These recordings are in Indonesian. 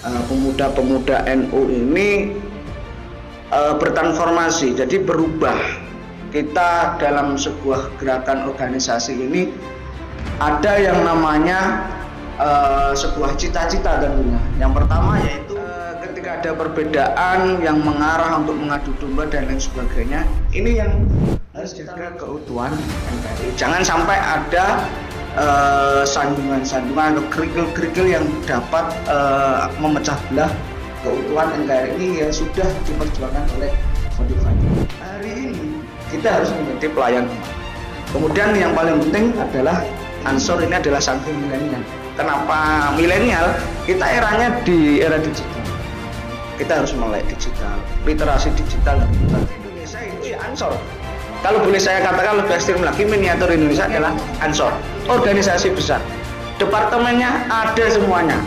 pemuda-pemuda NU ini bertransformasi, jadi berubah. Kita dalam sebuah gerakan organisasi ini ada yang namanya sebuah cita-cita tentunya. Yang pertama yaitu ketika ada perbedaan yang mengarah untuk mengadu domba dan lain sebagainya, ini yang harus dijaga keutuhan NKRI. Jangan sampai ada sandungan-sandungan atau kerikil-kerikil yang dapat memecah belah keutuhan NKRI ini yang sudah diperjuangkan oleh Fadil. Hari ini kita harus menjadi pelayan umat. Kemudian yang paling penting adalah Ansor ini adalah saking milenial. Kenapa milenial? Kita eranya di era digital. Kita harus melek digital, literasi digital. Indonesia itu ya Ansor. Kalau boleh saya katakan lebih ekstrim lagi, miniatur Indonesia adalah Ansor. Organisasi besar. Departemennya ada semuanya.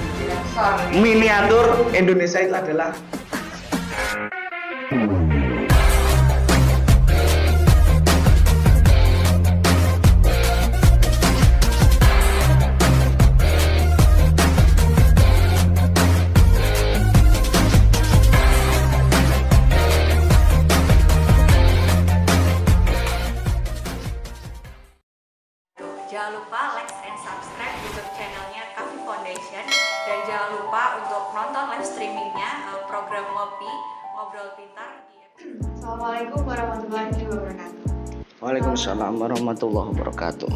Miniatur Indonesia itu adalah jangan lupa like and subscribe YouTube channelnya Kafi Foundation, dan jangan lupa untuk nonton live streamingnya program Ngobrol Pintar di Assalamualaikum warahmatullahi wabarakatuh. Waalaikumsalam warahmatullahi wabarakatuh.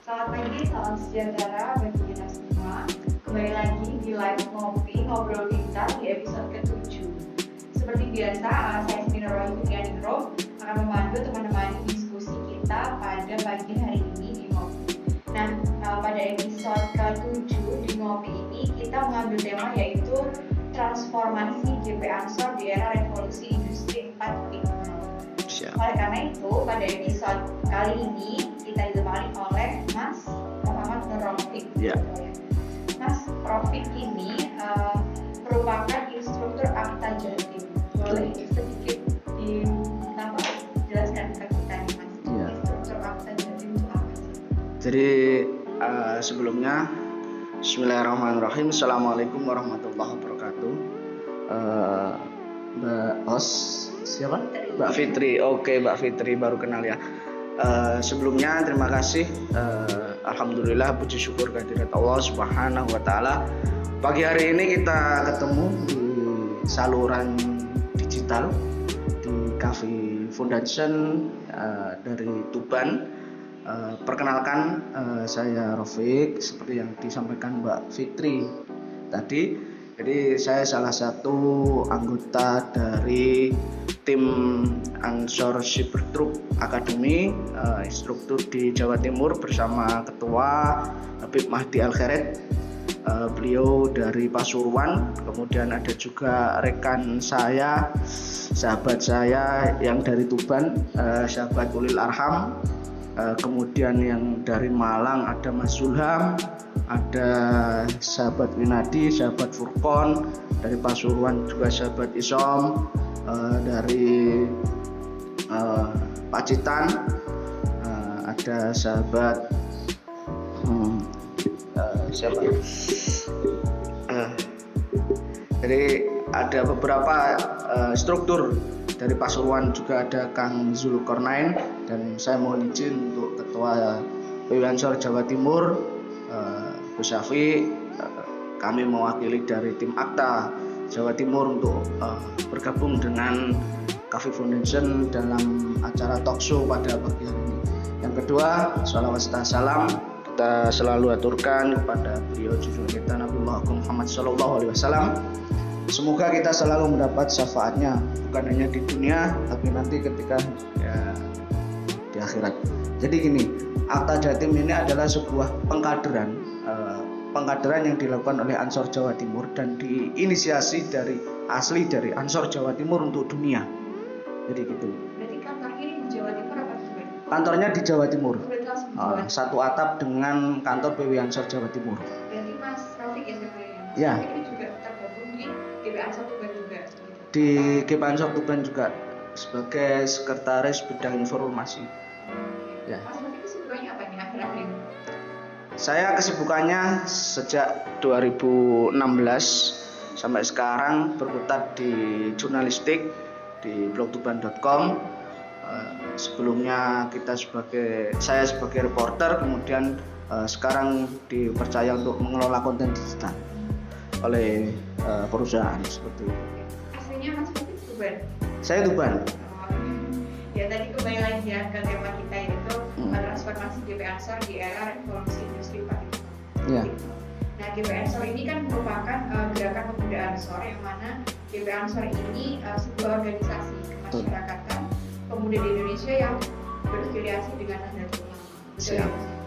Selamat pagi, salam sejahtera bagi kita semua. Kembali lagi di live Ngobrol Pintar di episode ke-7. Seperti biasa, saya Siti Nurwahyu Fitrianingrum akan memandu teman-teman diskusi kita pada pagi hari ini di Ngopi. Nah, pada episode ke-7 di Ngopi ini kita mengambil tema yaitu transformasi GP Ansor di era revolusi industri 4.0. Oleh karena itu, pada episode kali ini kita ditemani oleh Mas Muhammad Nur Rafiq. Mas Rafiq ini merupakan instruktur Akta Jatim. Boleh sedikit dijelaskan ke kita nih, Mas? Instruktur Akta Jatim itu apa sih? Jadi sebelumnya Bismillahirrahmanirrahim. Assalamualaikum warahmatullahi wabarakatuh. Mbak Os, siapa? Mbak Fitri. Oke, Mbak Fitri baru kenal ya. Sebelumnya terima kasih. Alhamdulillah, puji syukur kehadirat Allah Subhanahu wa taala. Pagi hari ini kita ketemu di saluran digital di Kafi Foundation dari Tuban. Perkenalkan, saya Rafiq, seperti yang disampaikan Mbak Fitri tadi. Jadi saya salah satu anggota dari tim Ansor Cybertruck Academy, instruktur di Jawa Timur bersama Ketua Habib Mahdi Al-Khairad. Beliau dari Pasuruan. Kemudian ada juga rekan saya, sahabat saya yang dari Tuban, sahabat Ulil Arham. Kemudian yang dari Malang ada Mas Zulham, ada sahabat Winadi, sahabat Furqon, dari Pasuruan juga sahabat Isom, dari Pacitan ada sahabat siapa? Jadi ada beberapa struktur. Dari Pasuruan juga ada Kang Zulkarnain, dan saya mohon izin untuk Ketua PW Ansor Jawa Timur, Gus Syafi. Kami mewakili dari tim Akta Jawa Timur untuk bergabung dengan Kafi Foundation dalam acara talkshow pada pagi hari ini. Yang kedua, sholawat serta salam kita selalu aturkan kepada beliau junjungan kita Nabi Muhammad SAW. Semoga kita selalu mendapat syafaatnya, bukan hanya di dunia, tapi nanti ketika di akhirat. Jadi gini, Akta Jatim ini adalah sebuah pengkaderan yang dilakukan oleh Ansor Jawa Timur dan diinisiasi dari Ansor Jawa Timur untuk dunia. Jadi gitu. Berarti kantornya di Jawa Timur apa juga? Kantornya di Jawa Timur. Satu atap dengan kantor PW Ansor Jawa Timur. Berarti Mas Rafiq ya sebenarnya. Ya. Ini juga tergabung di GP Ansor Tuban juga. Di GP Ansor Tuban juga sebagai sekretaris bidang informasi. Ya. Mas Rafiq kesibukannya apa nih akhir-akhir ini? Saya kesibukannya sejak 2016 sampai sekarang berkutat di jurnalistik di blogtuban.com. Sebelumnya saya sebagai reporter, kemudian sekarang dipercaya untuk mengelola konten digital oleh perusahaan seperti itu. Aslinya Mas Taufik Tuban? Saya Tuban. Ya tadi kembali lagi ya ke tema kita yaitu transformasi GP Ansor di era revolusi industri 4.0. Ya. Nah, GP Ansor ini kan merupakan gerakan pemuda Ansor yang mana GP Ansor ini sebuah organisasi kemasyarakatan pemuda di Indonesia yang berafiliasi dengan Nahdlatul Ulama.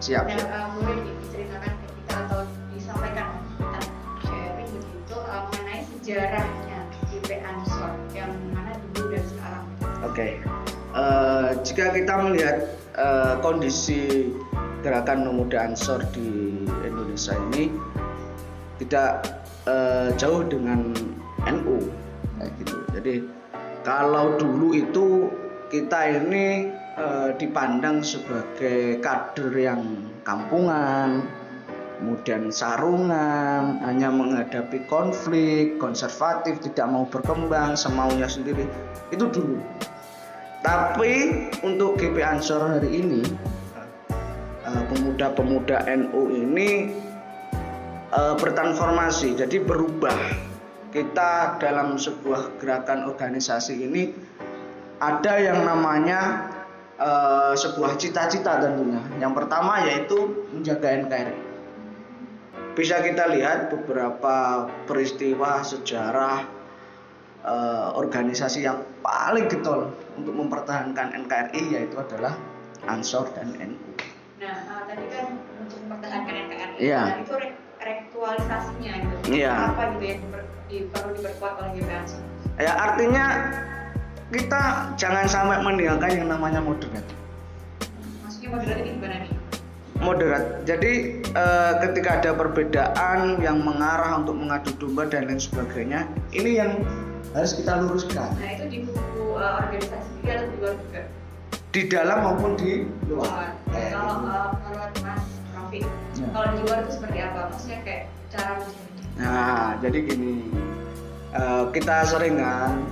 Siap. Nah, boleh diceritakan ke kita atau disampaikan kita sharing begitu mengenai sejarahnya GP Ansor yang mana dulu dan sekarang. Oke. Jika kita melihat kondisi gerakan pemuda Ansor di Indonesia ini tidak jauh dengan NU kayak gitu. Jadi kalau dulu itu kita ini dipandang sebagai kader yang kampungan, kemudian sarungan, hanya menghadapi konflik, konservatif, tidak mau berkembang, semaunya sendiri. Itu dulu. Tapi untuk GP Ansor hari ini, pemuda-pemuda NU ini bertransformasi, jadi berubah. Kita dalam sebuah gerakan organisasi ini ada yang namanya sebuah cita-cita tentunya. Yang pertama yaitu menjaga NKRI. Bisa kita lihat beberapa peristiwa sejarah organisasi yang paling getol untuk mempertahankan NKRI yaitu adalah Ansor dan NU. Nah, tadi kan untuk mempertahankan NKRI, Iya. nah itu reaktualisasinya itu Iya. apa gitu yang perlu diperkuat oleh GP Ansor? Ya artinya kita jangan sampai meninggalkan yang namanya moderat. Maksudnya moderat ini gimana nih? Moderat. Jadi ketika ada perbedaan yang mengarah untuk mengadu domba dan lain sebagainya, ini yang harus kita luruskan. Nah, itu di buku organisasi sendiri atau di luar juga? Di dalam maupun di luar. Kalau menurut Mas Taufik, Ya. kalau di luar itu seperti apa? Maksudnya kayak cara menjadi. Nah, jadi gini, kita sering kan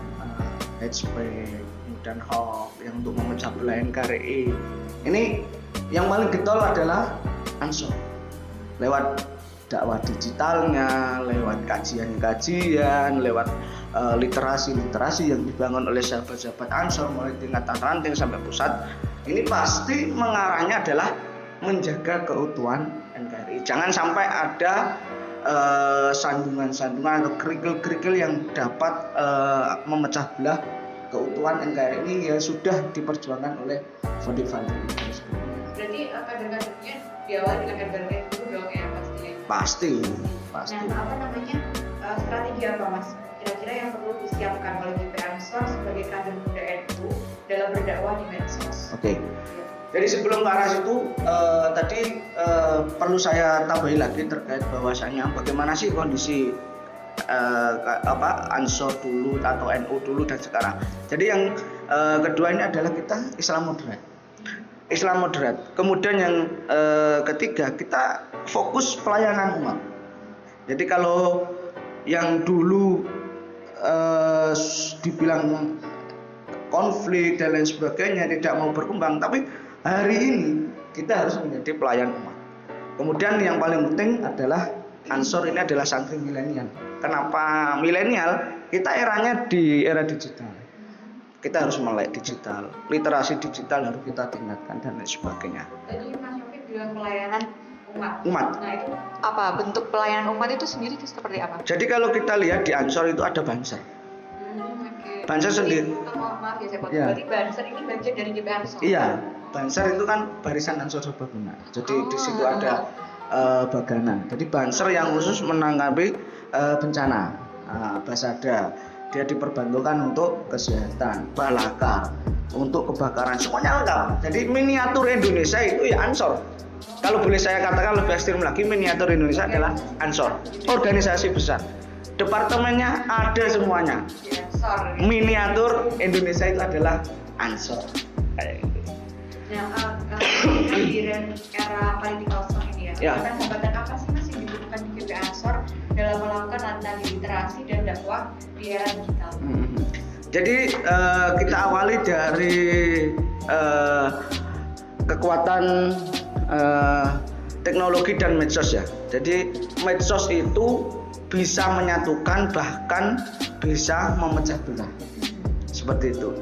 hate speech dan hoax yang untuk memecah belah NKRI. Ini yang paling getol adalah Ansor. Lewat dakwah digitalnya, lewat kajian-kajian, lewat literasi-literasi yang dibangun oleh sahabat-sahabat Ansor mulai tingkatan ranting sampai pusat. Ini pasti mengarahnya adalah menjaga keutuhan NKRI. Jangan sampai ada sandungan-sandungan atau kerikil-kerikil yang dapat memecah belah keutuhan NKRI ini ya sudah diperjuangkan oleh Fandi-Fandi sebelumnya. Berarti kader-kadernya diawali dengan kader-kader itu dong ya Pasti. Nah, apa namanya strategi apa Mas? Kira-kira yang perlu disiapkan oleh GP Ansor sebagai kader muda NU dalam berdakwah di medsos? Oke. Jadi sebelum ke arah situ tadi perlu saya tambahin lagi terkait bahwasanya bagaimana sih kondisi Ansor dulu atau NU dulu dan sekarang. Jadi yang kedua ini adalah kita Islam moderat. Kemudian yang ketiga kita fokus pelayanan umat. Jadi kalau yang dulu dibilang konflik dan lain sebagainya tidak mau berkembang, tapi hari ini kita harus menjadi pelayan umat. Kemudian yang paling penting adalah Ansor ini adalah santri milenial. Kenapa milenial? Kita eranya di era digital. Kita harus melek digital, literasi digital harus kita tingkatkan dan lain sebagainya. Tadi Mas Taufik bilang pelayanan umat. Nah itu apa bentuk pelayanan umat itu sendiri itu seperti apa? Jadi kalau kita lihat di Ansor itu ada banser. Okay. Banser sendiri. Maaf ya saya potong. Ya. Berarti banser ini bagian dari GP Ansor. Iya, banser itu kan barisan Ansor Serbaguna. Jadi di situ ada baganan. Jadi banser yang khusus menanggapi bencana, basada. Dia diperbantukan untuk kesehatan, balaka, untuk kebakaran, semuanya lengkap. Jadi miniatur Indonesia itu ya Ansor. Kalau boleh saya katakan lebih ekstrim lagi, miniatur Indonesia adalah Ansor. Organisasi besar. Departemennya ada semuanya. Miniatur Indonesia itu adalah Ansor. Nah, kehadiran era politik kosong ini Ya. hambatan apa sih Mas yang dibutuhkan di GP Ansor dalam melakukan latihan literasi dan dakwah di era digital. Jadi kita awali dari kekuatan teknologi dan medsos ya. Jadi medsos itu bisa menyatukan, bahkan bisa memecah belah. Seperti itu.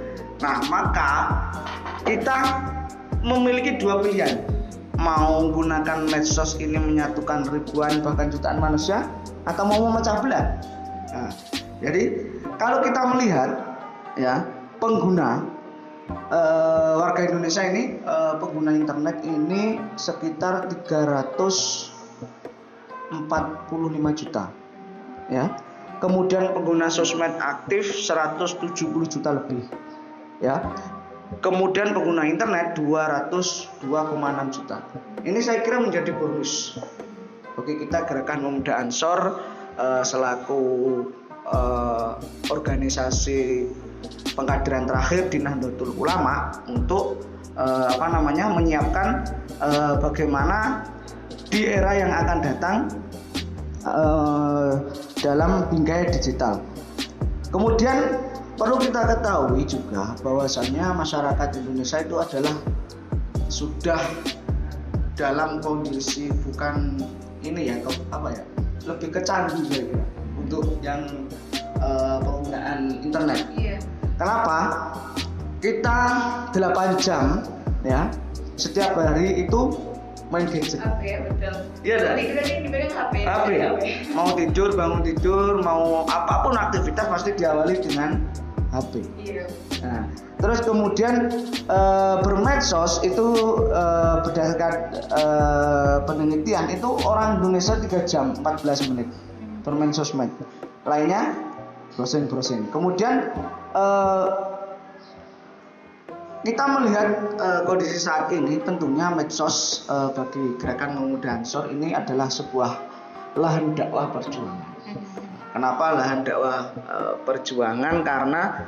Nah, maka kita memiliki dua pilihan. Mau menggunakan medsos ini menyatukan ribuan bahkan jutaan manusia, atau mau memecah belah. Nah, jadi kalau kita melihat ya, pengguna warga Indonesia ini, pengguna internet ini sekitar 345 juta ya. Kemudian pengguna sosmed aktif 170 juta lebih ya. Kemudian pengguna internet 202,6 juta. Ini saya kira menjadi bonus bagi kita Gerakan Pemuda Ansor selaku organisasi pengkaderan terakhir di Nahdlatul Ulama untuk menyiapkan bagaimana di era yang akan datang dalam bingkai digital. Kemudian perlu kita ketahui juga bahwasannya masyarakat Indonesia itu adalah sudah dalam kondisi bukan ini ya, lebih kecandu saya kira untuk yang penggunaan internet. Iya. Kenapa? Kita 8 jam ya setiap hari itu main gadget. HP, betul. Iya dah. Tidurnya dipegang HP. Mau tidur, bangun tidur, mau apapun aktivitas pasti diawali dengan HP. Iya. Nah, terus kemudian bermedsos itu berdasarkan penelitian itu orang Indonesia 3 jam 14 menit bermain sosmed. Lainnya browsing. Kemudian kita melihat kondisi saat ini, tentunya medsos bagi Gerakan Pemuda Ansor ini adalah sebuah lahan dakwah perjuangan. Kenapa lahan dakwah perjuangan? Karena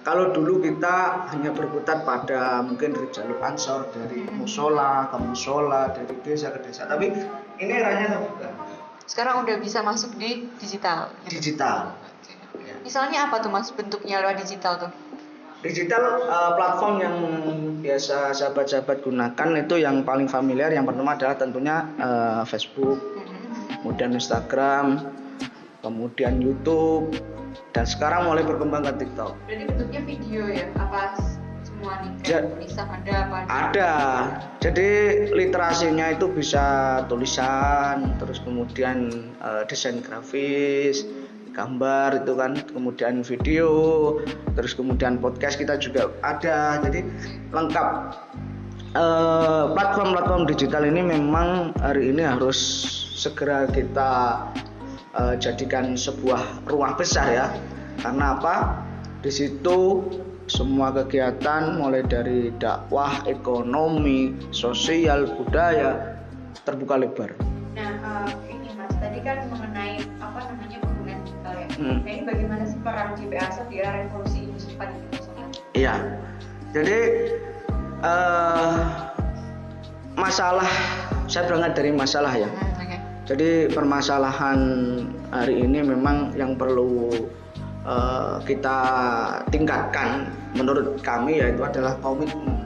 kalau dulu kita hanya berkutat pada mungkin Rijalul Ansor dari musola ke musola, dari desa ke desa, tapi ini eranya terbuka. Sekarang udah bisa masuk di digital. Digital. Misalnya apa tuh Mas bentuknya lewat digital tuh? Digital platform yang biasa sahabat-sahabat gunakan itu yang paling familiar, yang pertama adalah tentunya Facebook, kemudian Instagram, kemudian YouTube, dan sekarang mulai berkembang ke TikTok. Berarti bentuknya video ya? Apa semua nih? Bisa ada apa? Ada. Jadi literasinya itu bisa tulisan, terus kemudian desain grafis, gambar itu kan, kemudian video, terus kemudian podcast kita juga ada. Jadi lengkap. Platform-platform digital ini memang hari ini harus segera kita jadikan sebuah ruang besar ya. Karena apa? Di situ semua kegiatan mulai dari dakwah, ekonomi, sosial, budaya terbuka lebar. Nah, ini Mas tadi kan mengenai pengguna digital ya. Nah, ini bagaimana sih peran GP Ansor di era revolusi industri 4.0? Iya. Jadi masalah, saya berangkat dari masalah ya. Jadi permasalahan hari ini memang yang perlu kita tingkatkan menurut kami yaitu adalah komitmen.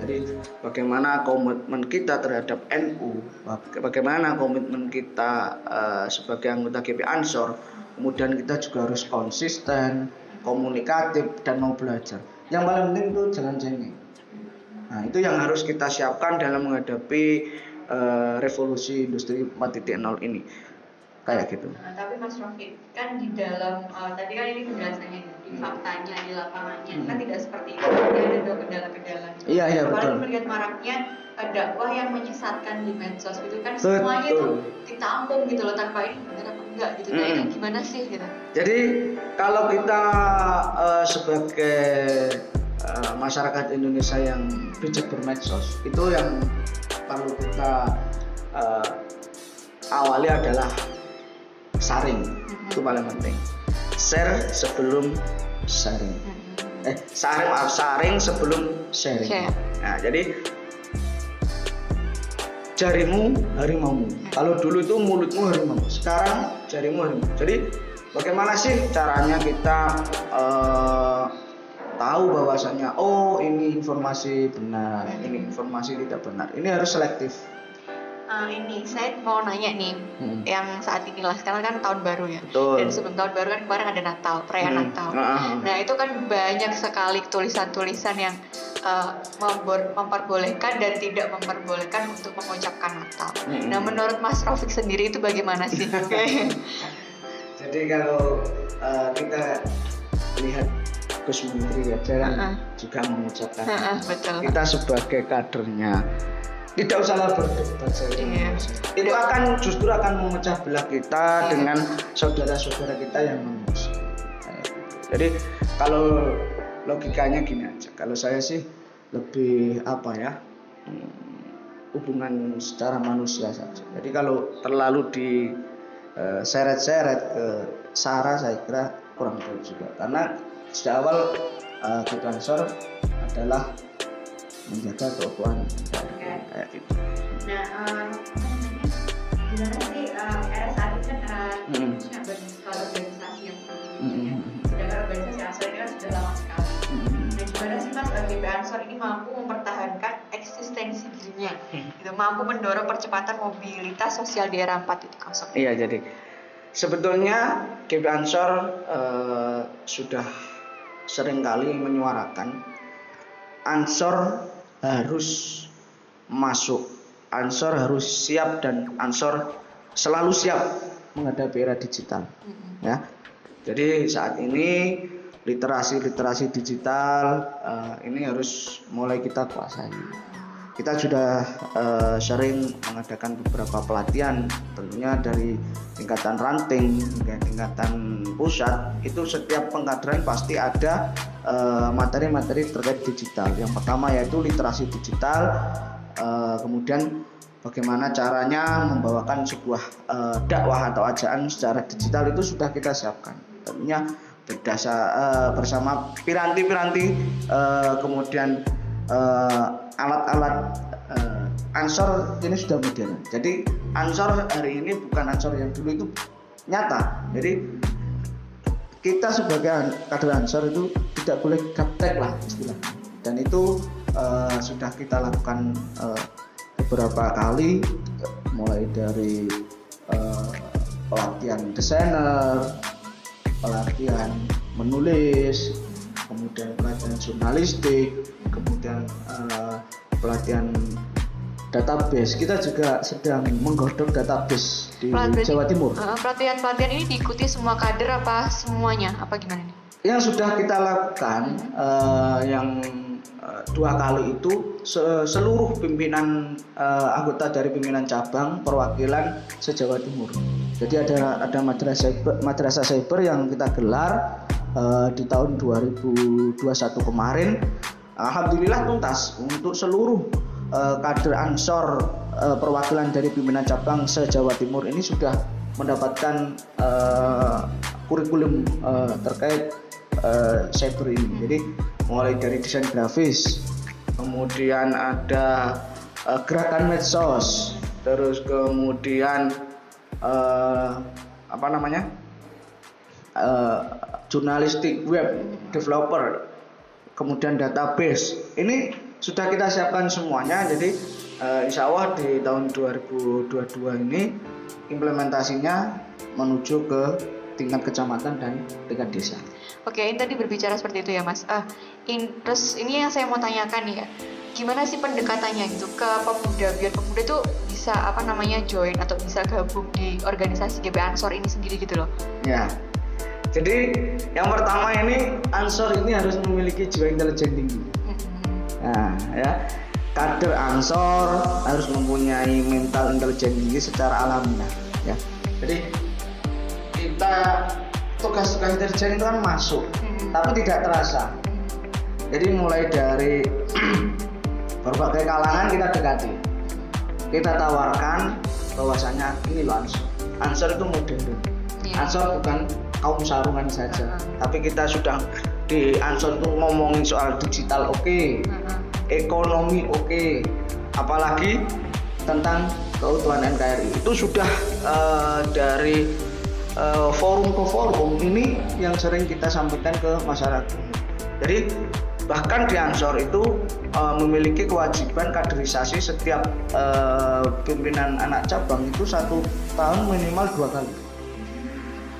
Jadi bagaimana komitmen kita terhadap NU, bagaimana komitmen kita sebagai anggota GP Ansor, kemudian kita juga harus konsisten, komunikatif, dan mau belajar. Yang paling penting itu jangan cengeng. Nah, itu yang harus kita siapkan dalam menghadapi revolusi industri 4.0 ini. Kayak gitu. Nah, tapi Mas Rofiq kan di dalam tadi kan ini penjelasannya di faktanya, di lapangannya kan tidak seperti itu. Ada kendala-kendala. Iya betul. Apalagi melihat maraknya dakwah yang menyesatkan di medsos gitu kan, semuanya itu ditampung gitu loh, tanpa ini benar apa enggak gitu. Nah, ini gimana sih gitu? Jadi kalau kita sebagai masyarakat Indonesia yang bijak bermedsos, itu yang perlu kita awali adalah saring. Itu paling penting. Share sebelum sharing. Saring sebelum sharing. Nah, jadi jarimu harimaumu. Kalau dulu itu mulutmu harimau, sekarang jarimu harimau. Jadi bagaimana sih caranya kita tahu bahwasanya oh ini informasi benar, ini informasi tidak benar. Ini harus selektif. Ini saya mau nanya nih, yang saat inilah sekarang kan tahun baru ya. Betul. Dan sebelum tahun baru kan kemarin ada Natal, perayaan Natal. Nah itu kan banyak sekali tulisan-tulisan yang memperbolehkan dan tidak memperbolehkan untuk mengucapkan Natal. Nah menurut Mas Rafiq sendiri itu bagaimana sih? Jadi kalau kita lihat Gus Menteri aja juga mengucapkan, betul. Kita sebagai kadernya tidak usahlah berdebat saja. Itu justru akan memecah belah kita dengan saudara-saudara kita yang non-muslim. Jadi kalau logikanya gini aja, kalau saya sih lebih hubungan secara manusia saja. Jadi kalau terlalu diseret-seret ke sara, saya kira kurang baik juga. Karena sejak awal GP Ansor adalah menjaga keutuhan kayak gitu. Nah, gimana sih RSA itu kan organisasi yang sedangkan organisasi Ansor ini kan sudah lama sekali. Nah, gimana sih Mas GP Ansor ini mampu mempertahankan eksistensi dirinya, gitu, mampu mendorong percepatan mobilitas sosial di era 4.0? Iya, jadi sebetulnya GP Ansor sudah seringkali menyuarakan Ansor harus masuk, Ansor harus siap, dan Ansor selalu siap menghadapi era digital. Ya, jadi saat ini literasi digital ini harus mulai kita kuasai. Kita sudah sering mengadakan beberapa pelatihan, tentunya dari tingkatan ranting hingga tingkatan pusat. Itu setiap pengkaderan pasti ada materi-materi terkait digital. Yang pertama yaitu literasi digital, kemudian bagaimana caranya membawakan sebuah dakwah atau ajakan secara digital itu sudah kita siapkan. Tentunya bersama piranti-piranti, kemudian alat-alat Ansor ini sudah modern. Jadi Ansor hari ini bukan Ansor yang dulu itu nyata. Jadi kita sebagai kader Ansor itu tidak boleh gaptek lah istilahnya. Dan itu sudah kita lakukan beberapa kali, mulai dari pelatihan desainer, pelatihan menulis, kemudian pelatihan jurnalistik, kemudian pelatihan database. Kita juga sedang menggodok database di Jawa Timur. Pelatihan ini diikuti semua kader apa semuanya? Apa gimana nih? Yang sudah kita lakukan yang 2 kali itu seluruh pimpinan anggota dari pimpinan cabang perwakilan se-Jawa Timur. Jadi ada madrasah cyber yang kita gelar di tahun 2021 kemarin. Alhamdulillah tuntas untuk seluruh kader Ansor perwakilan dari pimpinan cabang se-Jawa Timur ini sudah mendapatkan kurikulum terkait cyber ini. Jadi mulai dari desain grafis, kemudian ada gerakan medsos, terus kemudian jurnalistik, web developer, kemudian database. Ini sudah kita siapkan semuanya. Jadi insya Allah di tahun 2022 ini implementasinya menuju ke tingkat kecamatan dan tingkat desa. Oke, ini tadi berbicara seperti itu ya Mas. Terus ini yang saya mau tanyakan nih ya, gimana sih pendekatannya gitu ke pemuda, biar pemuda tuh bisa join atau bisa gabung di organisasi GP Ansor ini sendiri gitu loh? Ya, jadi yang pertama ini Ansor ini harus memiliki jiwa intelijen tinggi. Nah, ya, kader Ansor harus mempunyai mental intelijen tinggi secara alamiah. Ya, jadi kita tugas-tugas intelijen itu kan masuk, tapi tidak terasa. Jadi mulai dari berbagai kalangan kita dekati, kita tawarkan bahwasanya ini loh Ansor. Ansor itu modern. Ansor bukan kaum sarungan saja, tapi kita sudah di Ansor itu ngomongin soal digital, oke. Ekonomi, oke. Apalagi tentang keutuhan NKRI. Itu sudah dari forum ke forum ini yang sering kita sampaikan ke masyarakat. Jadi bahkan di Ansor itu memiliki kewajiban kaderisasi setiap pimpinan anak cabang itu 1 tahun minimal 2 kali.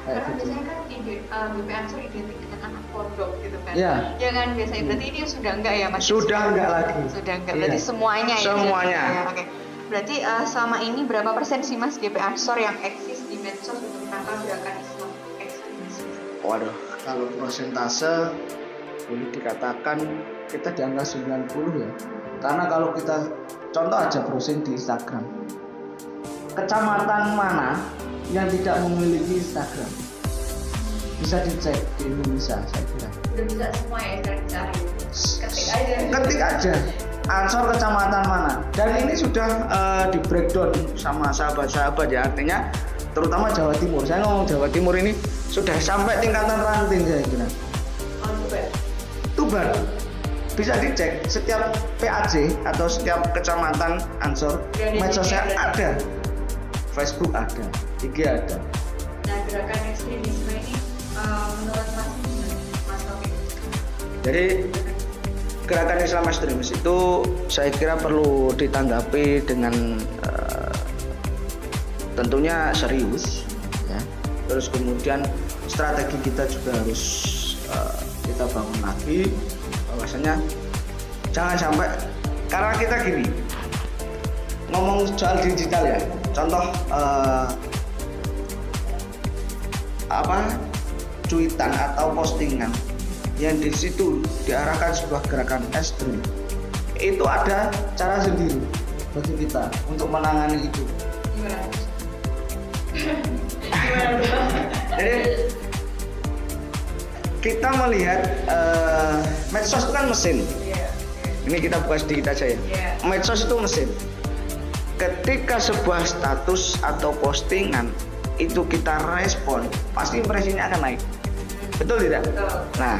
Karena biasanya kan BP Ansor identik dengan anak pondok gitu kan. Iya. Ya kan biasanya. Berarti ini sudah enggak ya Mas? Sudah enggak lagi. Sudah enggak. Berarti semuanya ya. Semuanya. Ya, oke. Berarti selama ini berapa persen sih Mas GP Ansor yang eksis di medsos untuk menangkal gerakan Islam ekstremis? Waduh, kalau persentase boleh dikatakan kita di angka 90 ya. Karena kalau kita contoh aja browsing di Instagram, kecamatan mana yang tidak memiliki Instagram? Bisa dicek di Indonesia, saya kira. Udah bisa semua ya sekarang dicari. Ketik aja. Ansor kecamatan mana? Dan ini sudah di breakdown sama sahabat-sahabat ya. Artinya terutama Jawa Timur. Saya ngomong Jawa Timur ini sudah sampai tingkatan ranting saya kira. Tuban. Bisa dicek setiap PAJ atau setiap kecamatan Ansor medsosnya ada. Facebook ada, IG ada. Nah, gerakan ekstremisme ini menurut Mas Taufik. Jadi gerakan Islam ekstremis itu saya kira perlu ditanggapi dengan tentunya serius ya. Terus kemudian strategi kita juga harus kita bangun lagi, bahwasanya jangan sampai, karena kita gini ngomong soal digital ya, contoh cuitan atau postingan yang di situ diarahkan sebuah gerakan ekstrem, itu ada cara sendiri bagi kita untuk menangani itu. Jadi kita melihat medsos itu kan mesin. Ini kita buka sedikit aja ya. Medsos itu mesin. Ketika sebuah status atau postingan itu kita respon, pasti impresinya akan naik. Betul tidak? Betul. Nah,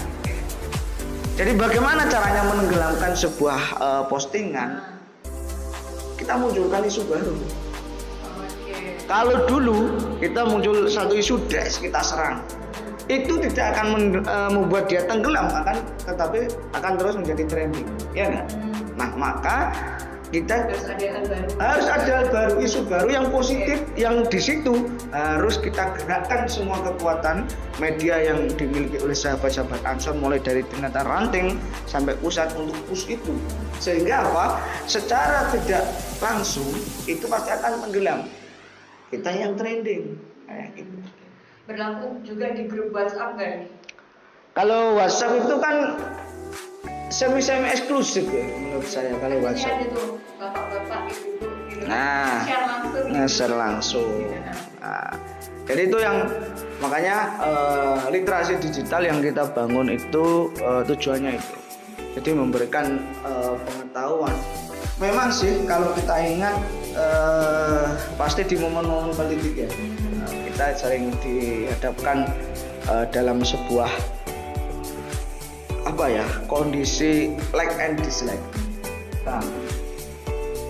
jadi bagaimana caranya menenggelamkan sebuah postingan? Kita munculkan isu baru. Kalau dulu kita muncul satu isu kita serang, itu tidak akan membuat dia tenggelam, tetapi akan terus menjadi trending, ya nggak? Nah, maka kita harus ada hal baru, isu baru yang positif, yang di situ harus kita gerakkan semua kekuatan media yang dimiliki oleh sahabat-sahabat Ansor, mulai dari tingkatan ranting sampai pusat untuk push itu, sehingga apa? Secara tidak langsung itu pasti akan tenggelam. Kita yang trending kayak gitu. Berlaku juga di grup WhatsApp nggak nih? Kalau WhatsApp itu kan semi eksklusif ya menurut saya kalau WhatsApp. Ada tuh bapak-bapak ibu-ibu gitu. Nah, share langsung. Nah, jadi itu yang makanya literasi digital yang kita bangun itu tujuannya itu. Jadi memberikan pengetahuan. Memang sih kalau kita ingat pasti di momen-momen politik ya, kita sering dihadapkan dalam sebuah kondisi like and dislike. Nah,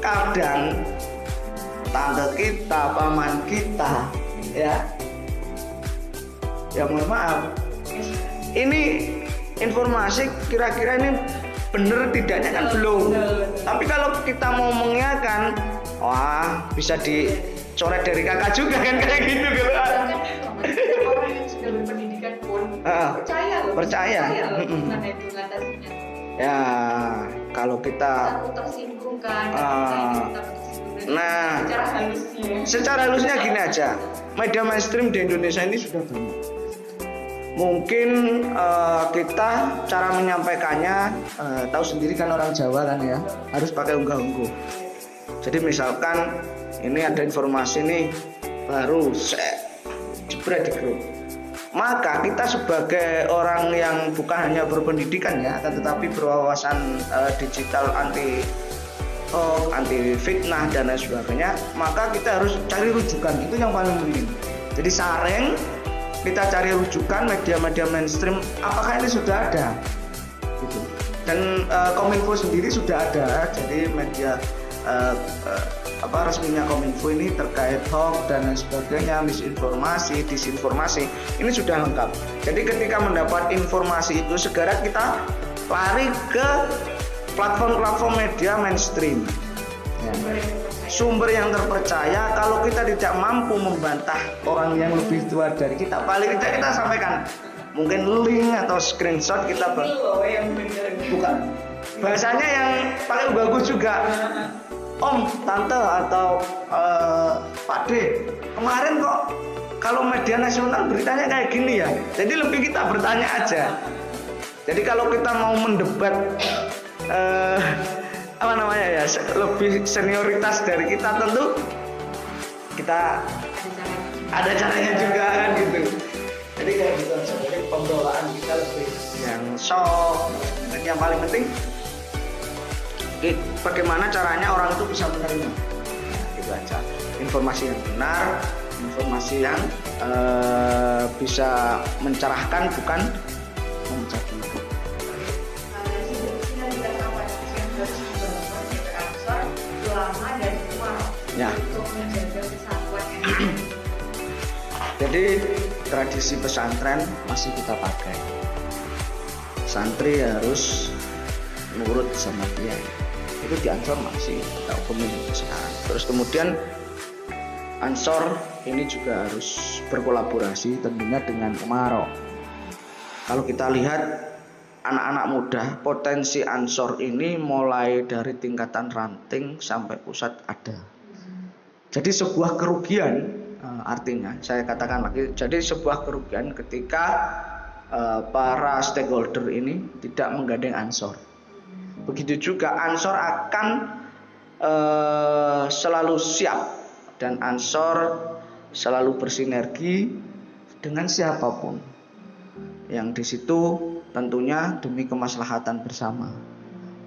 kadang tante kita, paman kita ya mohon maaf, ini informasi kira-kira ini bener tidaknya kan belum. Tapi kalau kita ngomongnya kan, wah bisa dicoret dari kakak juga kan kayak gitu gitu. Orang yang sudah berpendidikan pun percaya loh gimana itu ngatasinya. Ya kalau kita tersinggung kan, nah secara halusnya gini aja, media mainstream di Indonesia ini sudah banyak. Mungkin kita cara menyampaikannya tahu sendiri kan, orang Jawa kan ya, harus pakai unggah-ungguh. Jadi misalkan ini ada informasi nih baru jebret di grup, maka kita sebagai orang yang bukan hanya berpendidikan ya, akan tetapi berwawasan digital, anti hoax, anti fitnah dan lain sebagainya, maka kita harus cari rujukan, itu yang paling penting. Jadi saring kita cari rujukan media-media mainstream, apakah ini sudah ada gitu. Dan Kominfo sendiri sudah ada, jadi media resminya Kominfo ini terkait hoax dan lain sebagainya, misinformasi, disinformasi, ini sudah lengkap. Jadi ketika mendapat informasi itu segera kita lari ke platform-platform media mainstream. Ya. Sumber yang terpercaya. Kalau kita tidak mampu membantah orang yang lebih tua dari kita, paling tidak kita sampaikan mungkin link atau screenshot kita bukan bahasanya yang paling bagus juga. Om, tante atau Pak D, kemarin kok kalau media nasional beritanya kayak gini ya. Jadi lebih kita bertanya aja. Jadi kalau kita mau mendebat lebih senioritas dari kita, tentu kita ada caranya juga kan gitu. Jadi kayak gitu, sebenarnya pembelaan kita lebih yang shock. Dan yang paling penting bagaimana caranya orang itu bisa menerima. Gitu aja. Informasi yang benar, informasi yang bisa mencerahkan, bukan mencaci. Ya. Jadi tradisi pesantren masih kita pakai. Santri harus nurut sama dia. Itu di Ansor masih kita hukumin sekarang. Terus kemudian Ansor ini juga harus berkolaborasi tentunya dengan Umaro. Kalau kita lihat anak-anak muda, potensi Ansor ini mulai dari tingkatan ranting sampai pusat ada. Jadi sebuah kerugian, artinya saya katakan lagi, jadi sebuah kerugian ketika para stakeholder ini tidak menggandeng Ansor. Begitu juga Ansor akan selalu siap dan Ansor selalu bersinergi dengan siapapun yang di situ tentunya demi kemaslahatan bersama,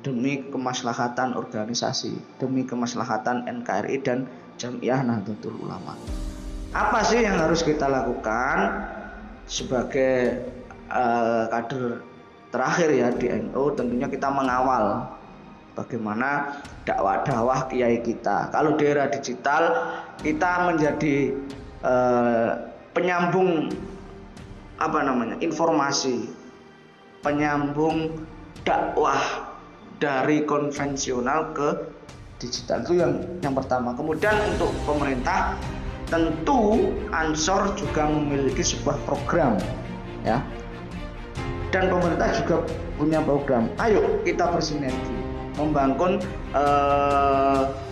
demi kemaslahatan organisasi, demi kemaslahatan NKRI dan Jamiah Nahdlatul Ulama. Apa sih yang harus kita lakukan sebagai kader terakhir ya di NU? Tentunya kita mengawal bagaimana dakwah kiai kita. Kalau di era digital kita menjadi penyambung informasi, penyambung dakwah dari konvensional ke digital. Itu yang pertama. Kemudian untuk pemerintah, tentu Ansor juga memiliki sebuah program ya. Dan pemerintah juga punya program. Ayo kita bersinergi membangun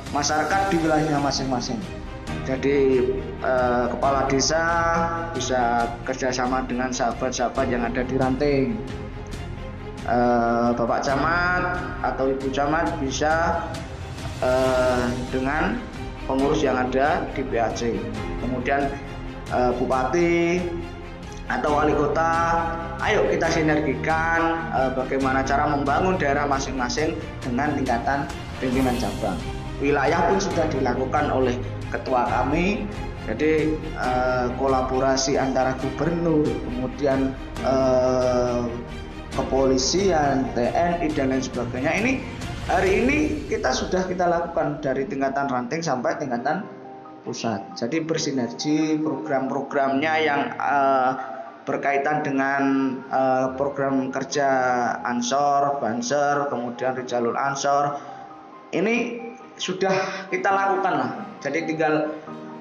masyarakat di wilayahnya masing-masing. Jadi kepala desa bisa kerjasama dengan sahabat-sahabat yang ada di ranting. Bapak camat atau ibu camat bisa dengan pengurus yang ada di PAC. Kemudian bupati atau wali kota, ayo kita sinergikan bagaimana cara membangun daerah masing-masing dengan tingkatan pimpinan cabang. Wilayah pun sudah dilakukan oleh ketua kami. Jadi kolaborasi antara gubernur, kemudian kepolisian, TNI dan lain sebagainya, ini hari ini kita lakukan dari tingkatan ranting sampai tingkatan pusat. Jadi bersinergi, program-programnya yang berkaitan dengan program kerja Ansor, Banser, kemudian Rijalul Ansor, ini sudah kita lakukan lah. Jadi tinggal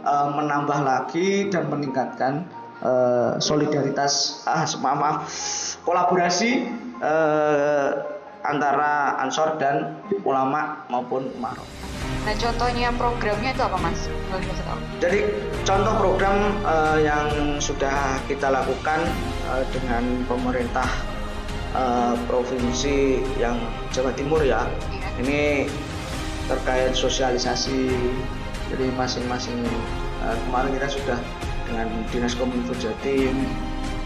menambah lagi dan meningkatkan solidaritas, kolaborasi antara Ansor dan ulama maupun Umaro. Nah, contohnya programnya itu apa, Mas? Jadi contoh program yang sudah kita lakukan dengan pemerintah provinsi yang Jawa Timur ya. Ini terkait sosialisasi. Jadi masing-masing kemarin kita sudah dengan Dinas Kominfo Jatim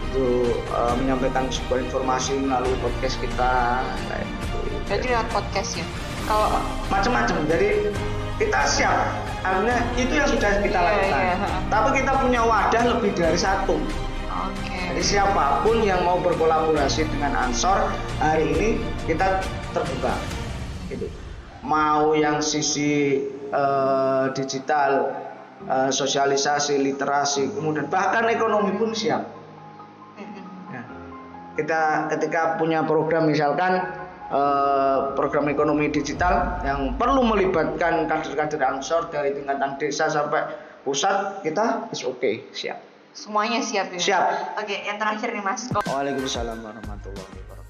itu menyampaikan sebuah informasi melalui podcast kita kayak gitu. Jadi lewat podcast ya? Kalau macam-macam. Jadi kita siap, artinya itu yang sudah kita lakukan. Tapi kita punya wadah lebih dari satu. Jadi siapapun yang mau berkolaborasi dengan Ansor hari ini kita terbuka. Gitu. Mau yang sisi digital, sosialisasi, literasi, kemudian bahkan ekonomi pun siap. Ya. Kita ketika punya program misalkan program ekonomi digital yang perlu melibatkan kader-kader Ansor dari tingkatan desa sampai pusat, kita is okay, siap. Semuanya siap ya? Siap. Oke, yang terakhir nih Mas. Waalaikumsalam warahmatullahi wabarakatuh.